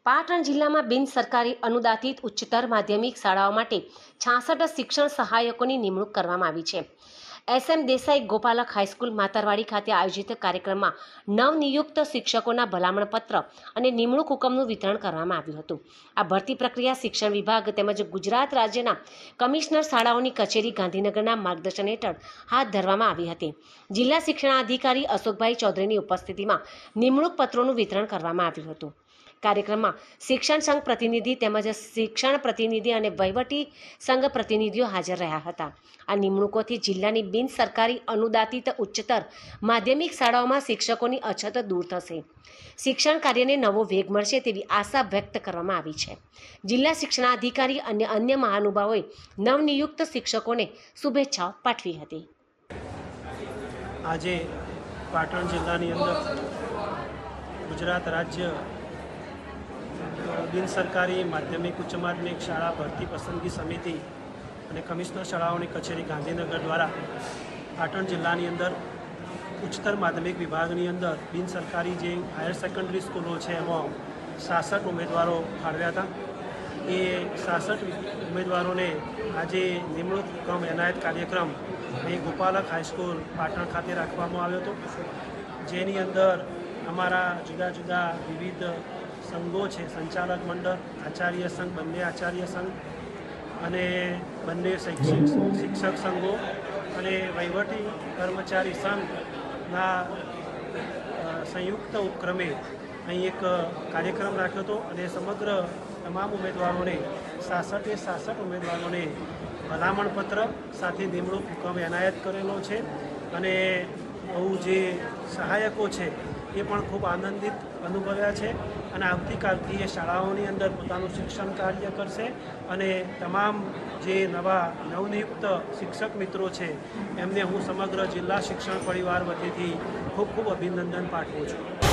પાટણ જિલ્લામાં બિન સરકારી અનુદાનિત ઉચ્ચતર માધ્યમિક શાળાઓ માટે 66 શિક્ષણ સહાયકોની નિમણૂક કરવામાં આવી છે। SM દેસાઈ ગોપાલક હાઈસ્કૂલ માતરવાડી ખાતે આયોજિત કાર્યક્રમમાં નવનિયુક્ત શિક્ષકોના ભલામણપત્ર અને નિમણૂક હુકમનું વિતરણ કરવામાં આવ્યું હતું। આ ભરતી પ્રક્રિયા શિક્ષણ વિભાગ તેમજ ગુજરાત રાજ્યના કમિશનર શાળાઓની કચેરી ગાંધીનગરના માર્ગદર્શન હેઠળ હાથ ધરવામાં આવી હતી। જિલ્લા શિક્ષણાધિકારી અશોકભાઈ ચૌધરીની ઉપસ્થિતિમાં નિમણૂક પત્રોનું વિતરણ કરવામાં આવ્યું હતું। કાર્યક્રમમાં શિક્ષણ સંઘ પ્રતિનિધિ તેમજ શિક્ષણ પ્રતિનિધિ અને વહીવટી સંઘ પ્રતિનિધિઓ હાજર રહ્યા હતા। આ નિમણૂકોથી જિલ્લાની બિન સરકારી અનુદાનિત ઉચ્ચતર માધ્યમિક શાળાઓમાં શિક્ષકોની અછત દૂર થશે, શિક્ષણ કાર્યને નવો વેગ મળશે તેવી આશા વ્યક્ત કરવામાં આવી છે। જિલ્લા શિક્ષણાધિકારી અને અન્ય મહાનુભાવોએ નવનિયુક્ત શિક્ષકોને શુભેચ્છાઓ પાઠવી હતી। આજે પાટણ જિલ્લાની અંદર ગુજરાત રાજ્ય બિન સરકારી માધ્યમિક ઉચ્ચ માધ્યમિક શાળા ભરતી પસંદગી સમિતિ અને કમિશનર શાળાઓની કચેરી ગાંધીનગર દ્વારા પાટણ જિલ્લાની અંદર ઉચ્ચતર માધ્યમિક વિભાગની અંદર બિન સરકારી જે હાયર સેકન્ડરી સ્કૂલો છે એમાં 66 ઉમેદવારો ફાળવ્યા હતા। એ 66 ઉમેદવારોને આજે નિમણૂક હુકમ એનાયત કાર્યક્રમ અહીં ગોપાલક હાઈસ્કૂલ પાટણ ખાતે રાખવામાં આવ્યો હતો, જેની અંદર અમારા જુદા જુદા વિવિધ સંઘો છે, સંચાલક મંડળ, આચાર્ય સંઘ, બંને આચાર્ય સંઘ અને બંને શિક્ષક સંઘો અને વહીવટી કર્મચારી સંઘના સંયુક્ત ઉપક્રમે અહીં એક કાર્યક્રમ રાખ્યો હતો અને સમગ્ર તમામ ઉમેદવારોને 66 ઉમેદવારોને ભલામણપત્ર સાથે નિમણૂક હુકમ એનાયત કરેલો છે અને બહુ જે સહાયકો છે એ પણ ખૂબ આનંદિત અનુભવ્યા છે અને આવતીકાલથી એ શાળાઓની અંદર પોતાનું શિક્ષણ કાર્ય કરશે અને તમામ જે નવા નવનિયુક્ત શિક્ષક મિત્રો છે એમને હું સમગ્ર જિલ્લા શિક્ષણ પરિવાર વતીથી ખૂબ ખૂબ અભિનંદન પાઠવું છું।